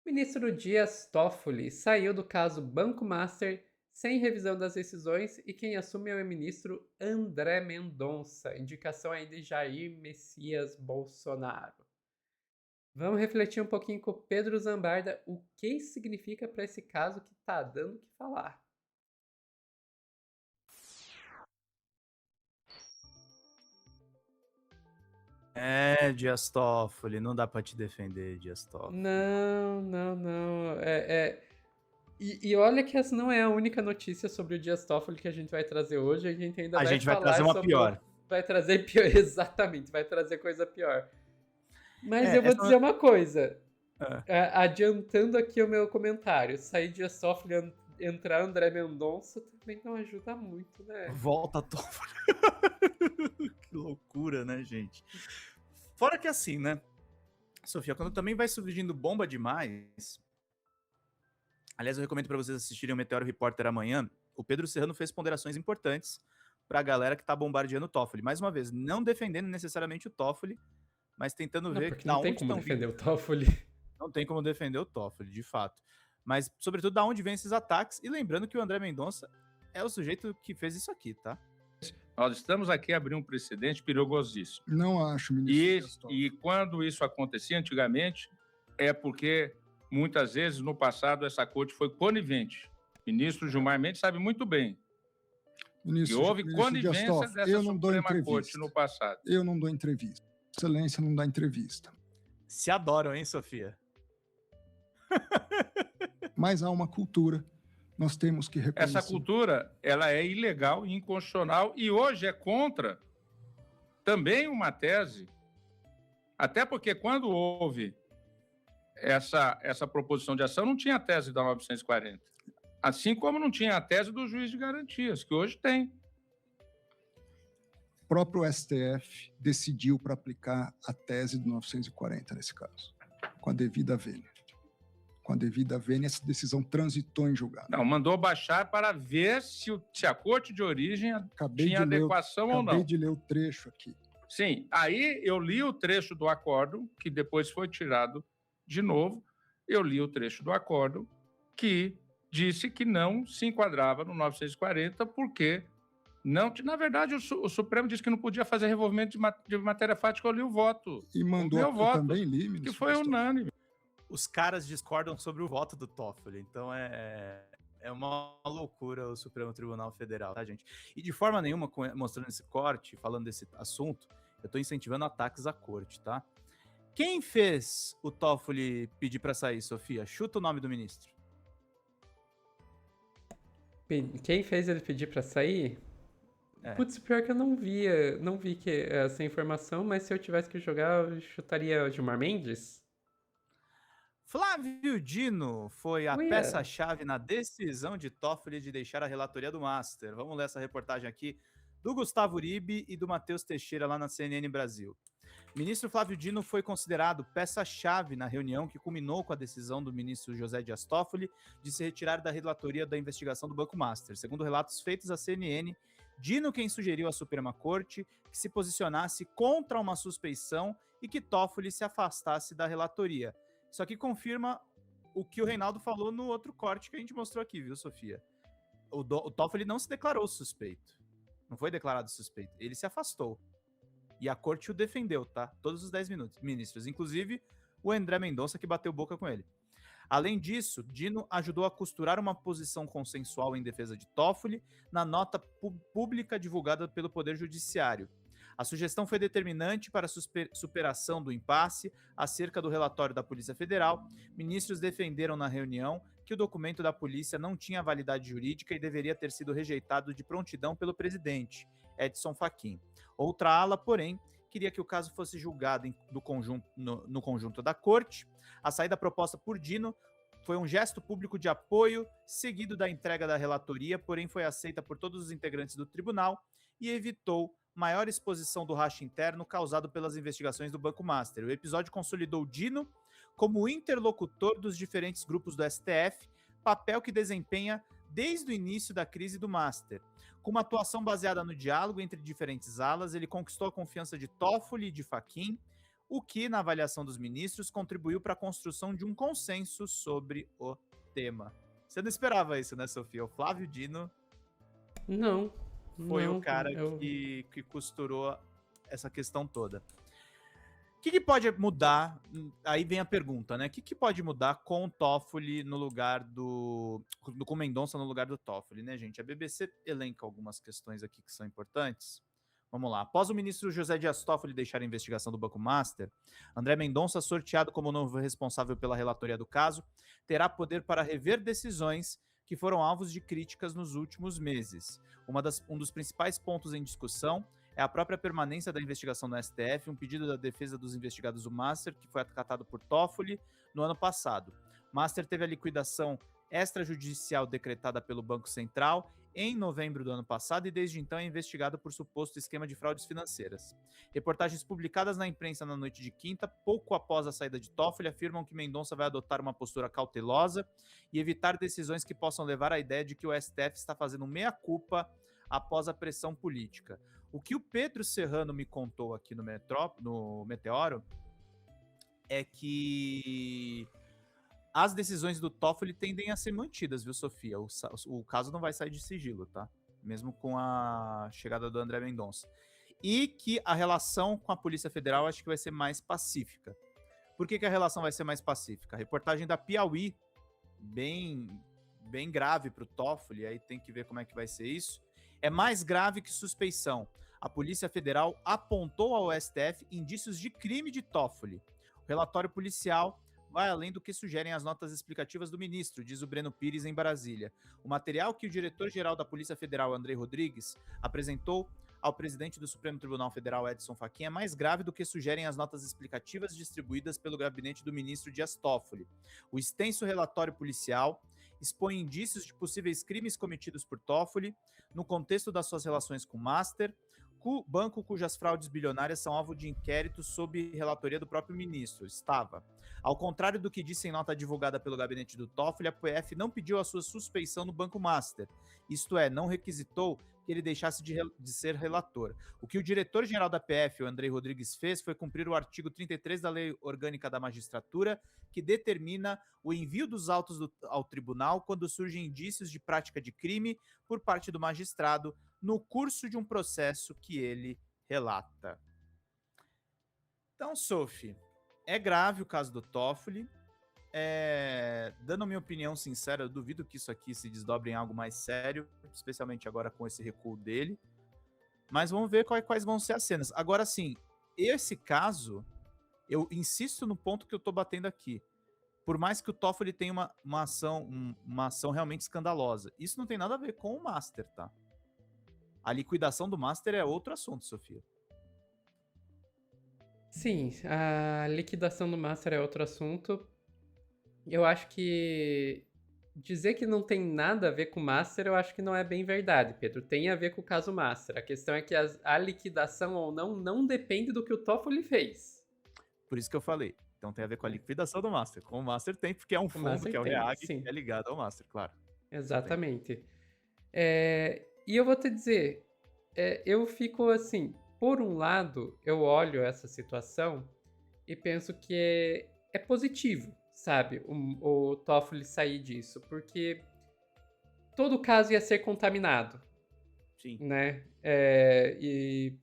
Ministro Dias Toffoli saiu do caso Banco Master sem revisão das decisões e quem assume é o ministro André Mendonça, indicação aí de Jair Messias Bolsonaro. Vamos refletir um pouquinho com o Pedro Zambarda o que isso significa para esse caso que tá dando o que falar. Dias Toffoli, não dá pra te defender, Dias Toffoli. Não, não, não. E olha que essa não é a única notícia sobre o Dias Toffoli que a gente vai trazer hoje. A gente ainda A vai gente vai trazer falar uma sobre pior. vai trazer pior, exatamente, vai trazer coisa pior. Mas eu vou Essa... dizer uma coisa, É. adiantando aqui o meu comentário, sair Dias Toffoli entrar André Mendonça também não ajuda muito, né? Volta Toffoli. Que loucura, né, gente? Fora que assim, né, Sofia, quando também vai surgindo bomba demais... Aliás, eu recomendo para vocês assistirem o Meteoro Repórter amanhã. O Pedro Serrano fez ponderações importantes pra galera que tá bombardeando o Toffoli. Mais uma vez, não defendendo necessariamente o Toffoli, mas tentando Não, ver porque da não tem onde como estão vindo. defender o Toffoli. Não tem como defender o Toffoli, de fato. Mas, sobretudo, da onde vem esses ataques. E lembrando que o André Mendonça é o sujeito que fez isso aqui, tá? Nós estamos aqui abrindo um precedente perigosíssimo. Não acho, ministro. E quando isso acontecia antigamente, é porque muitas vezes no passado essa corte foi conivente. O ministro Gilmar Mendes sabe muito bem que houve conivência dessa Suprema Corte no passado. Eu não dou entrevista. Excelência não dá entrevista. Se adoram, hein, Sofia? Mas há uma cultura. Nós temos que reconhecer. Essa cultura, ela é ilegal, inconstitucional e hoje é contra também uma tese, até porque quando houve essa proposição de ação, não tinha a tese da 940. Assim como não tinha a tese do juiz de garantias, que hoje tem. O próprio STF decidiu para aplicar a tese do 940 nesse caso, com a devida vênia. Com a devida vênia, essa decisão transitou em julgado. Não, mandou baixar para ver se a corte de origem tinha adequação ou não. Acabei de ler o trecho aqui. Sim, aí eu li o trecho do acórdão, que depois foi tirado de novo. Eu li o trecho do acórdão que disse que não se enquadrava no 940 porque não, na verdade o Supremo disse que não podia fazer revolvimento de matéria fática. Eu li o voto. E mandou o voto, também li, ministro. Que foi unânime. Os caras discordam sobre o voto do Toffoli, então é uma loucura o Supremo Tribunal Federal, tá, gente? E de forma nenhuma, mostrando esse corte, falando desse assunto, eu tô incentivando ataques à corte, tá? Quem fez o Toffoli pedir para sair, Sofia? Chuta o nome do ministro. Quem fez ele pedir para sair? Putz, pior que eu não vi que essa informação, mas se eu tivesse que jogar, eu chutaria o Gilmar Mendes. Flávio Dino foi a peça-chave na decisão de Toffoli de deixar a relatoria do Master. Vamos ler essa reportagem aqui do Gustavo Uribe e do Matheus Teixeira lá na CNN Brasil. Ministro Flávio Dino foi considerado peça-chave na reunião que culminou com a decisão do ministro José Dias Toffoli de se retirar da relatoria da investigação do Banco Master. Segundo relatos feitos à CNN, Dino quem sugeriu à Suprema Corte que se posicionasse contra uma suspeição e que Toffoli se afastasse da relatoria. Isso aqui confirma o que o Reinaldo falou no outro corte que a gente mostrou aqui, viu, Sofia? O Toffoli não se declarou suspeito. Não foi declarado suspeito. Ele se afastou. E a corte o defendeu, tá? Todos os 10 ministros. Inclusive, o André Mendonça que bateu boca com ele. Além disso, Dino ajudou a costurar uma posição consensual em defesa de Toffoli na nota pública divulgada pelo Poder Judiciário. A sugestão foi determinante para a superação do impasse acerca do relatório da Polícia Federal. Ministros defenderam na reunião que o documento da polícia não tinha validade jurídica e deveria ter sido rejeitado de prontidão pelo presidente, Edson Fachin. Outra ala, porém, queria que o caso fosse julgado no conjunto da corte. A saída proposta por Dino foi um gesto público de apoio, seguido da entrega da relatoria, porém foi aceita por todos os integrantes do tribunal e evitou maior exposição do racha interno causado pelas investigações do Banco Master. O episódio consolidou Dino como interlocutor dos diferentes grupos do STF, papel que desempenha desde o início da crise do Master. Com uma atuação baseada no diálogo entre diferentes alas, ele conquistou a confiança de Toffoli e de Fachin, o que, na avaliação dos ministros, contribuiu para a construção de um consenso sobre o tema. Você não esperava isso, né, Sofia? O Flávio Dino Não, foi o não, cara eu... que costurou essa questão toda. O que pode mudar? Aí vem a pergunta, né? O que pode mudar com o Toffoli no lugar com Mendonça no lugar do Toffoli, né, gente? A BBC elenca algumas questões aqui que são importantes. Vamos lá. Após o ministro José Dias Toffoli deixar a investigação do Banco Master, André Mendonça, sorteado como novo responsável pela relatoria do caso, terá poder para rever decisões que foram alvos de críticas nos últimos meses. Um dos principais pontos em discussão é a própria permanência da investigação no STF, um pedido da defesa dos investigados do Master, que foi acatado por Toffoli no ano passado. Master teve a liquidação extrajudicial decretada pelo Banco Central em novembro do ano passado e desde então é investigado por suposto esquema de fraudes financeiras. Reportagens publicadas na imprensa na noite de quinta, pouco após a saída de Toffoli, afirmam que Mendonça vai adotar uma postura cautelosa e evitar decisões que possam levar à ideia de que o STF está fazendo meia-culpa após a pressão política. O que o Pedro Serrano me contou aqui no Meteoro é que as decisões do Toffoli tendem a ser mantidas, viu, Sofia? O caso não vai sair de sigilo, tá? Mesmo com a chegada do André Mendonça. E que a relação com a Polícia Federal acho que vai ser mais pacífica. Por que a relação vai ser mais pacífica? A reportagem da Piauí, bem grave para o Toffoli, aí tem que ver como é que vai ser isso, é mais grave que suspeição. A Polícia Federal apontou ao STF indícios de crime de Toffoli. O relatório policial vai além do que sugerem as notas explicativas do ministro, diz o Breno Pires em Brasília. O material que o diretor-geral da Polícia Federal, Andrei Rodrigues, apresentou ao presidente do Supremo Tribunal Federal, Edson Fachin, é mais grave do que sugerem as notas explicativas distribuídas pelo gabinete do ministro Dias Toffoli. O extenso relatório policial expõe indícios de possíveis crimes cometidos por Toffoli no contexto das suas relações com o Master, banco cujas fraudes bilionárias são alvo de inquérito sob relatoria do próprio ministro, estava. Ao contrário do que disse em nota divulgada pelo gabinete do Toffoli, a PF não pediu a sua suspeição no Banco Master, isto é, não requisitou que ele deixasse de ser relator. O que o diretor-geral da PF, o Andrei Rodrigues, fez foi cumprir o artigo 33 da Lei Orgânica da Magistratura, que determina o envio dos autos ao tribunal quando surgem indícios de prática de crime por parte do magistrado no curso de um processo que ele relata. Então, Sophie, é grave o caso do Toffoli. Dando a minha opinião sincera, eu duvido que isso aqui se desdobre em algo mais sério, especialmente agora com esse recuo dele. Mas vamos ver quais vão ser as cenas. Agora, sim, esse caso, eu insisto no ponto que eu tô batendo aqui. Por mais que o Toffoli tenha uma ação realmente escandalosa, isso não tem nada a ver com o Master, tá? A liquidação do Master é outro assunto, Sofia. Sim, a liquidação do Master é outro assunto. Eu acho que dizer que não tem nada a ver com o Master, eu acho que não é bem verdade, Pedro. Tem a ver com o caso Master. A questão é que a liquidação ou não depende do que o Toffoli fez. Por isso que eu falei. Então tem a ver com a liquidação do Master. Com o Master tem, porque é um fundo que é o REAG, que é ligado ao Master, claro. Exatamente. E eu vou te dizer, eu fico assim, por um lado, eu olho essa situação e penso que é positivo, sabe, o Toffoli sair disso, porque todo caso ia ser contaminado. Sim. Né? E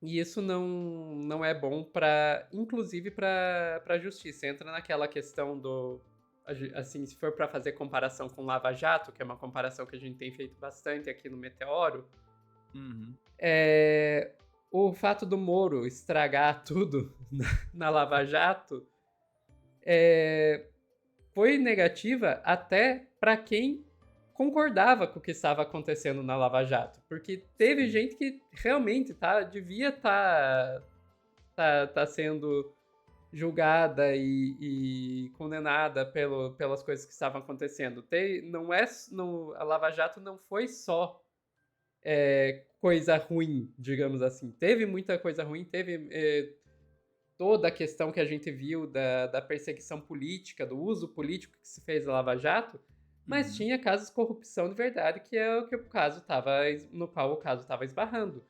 isso não é bom inclusive para a justiça. Entra naquela questão do, assim, se for para fazer comparação com Lava Jato, que é uma comparação que a gente tem feito bastante aqui no Meteoro, o fato do Moro estragar tudo na Lava Jato foi negativa até para quem concordava com o que estava acontecendo na Lava Jato, porque teve gente que realmente devia estar sendo julgada e condenada pelas coisas que estavam acontecendo. A Lava Jato não foi só coisa ruim, digamos assim. Teve muita coisa ruim, teve toda a questão que a gente viu da perseguição política, do uso político que se fez da Lava Jato, mas tinha casos de corrupção de verdade, que é no qual o caso estava esbarrando.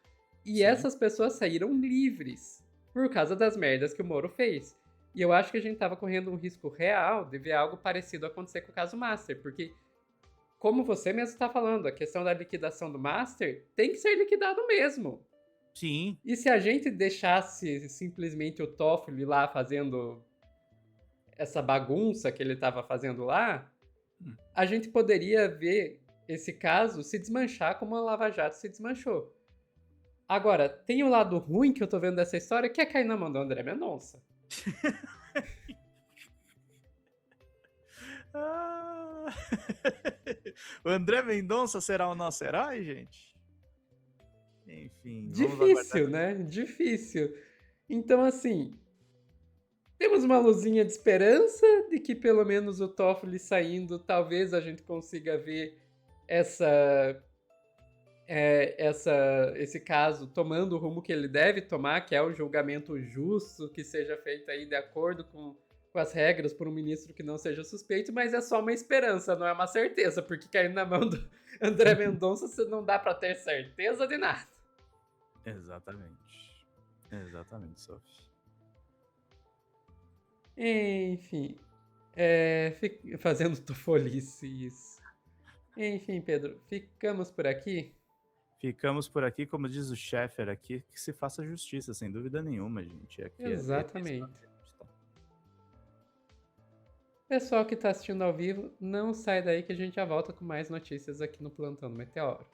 E essas pessoas saíram livres. por causa das merdas que o Moro fez. E eu acho que a gente tava correndo um risco real de ver algo parecido acontecer com o caso Master, porque, como você mesmo está falando, a questão da liquidação do Master tem que ser liquidado mesmo. Sim. E se a gente deixasse simplesmente o Toffoli lá fazendo essa bagunça que ele estava fazendo lá, a gente poderia ver esse caso se desmanchar como a Lava Jato se desmanchou. Agora, tem o lado ruim que eu tô vendo dessa história, que é cair na mão do André Mendonça. Ah. O André Mendonça será o nosso herói, gente? Enfim. Difícil, né? Difícil. Então, assim, temos uma luzinha de esperança de que pelo menos o Toffoli saindo, talvez a gente consiga ver esse caso tomando o rumo que ele deve tomar, que é o julgamento justo, que seja feito aí de acordo com as regras por um ministro que não seja suspeito, mas é só uma esperança, não é uma certeza, porque caindo na mão do André Mendonça você não dá pra ter certeza de nada. Exatamente. Exatamente, Sophie. Enfim, fazendo tofolice isso. Enfim, Pedro, ficamos por aqui. Ficamos por aqui, como diz o Scheffer aqui, que se faça justiça, sem dúvida nenhuma, gente. Aqui Exatamente. Pessoal que está assistindo ao vivo, não sai daí que a gente já volta com mais notícias aqui no Plantão do Meteoro.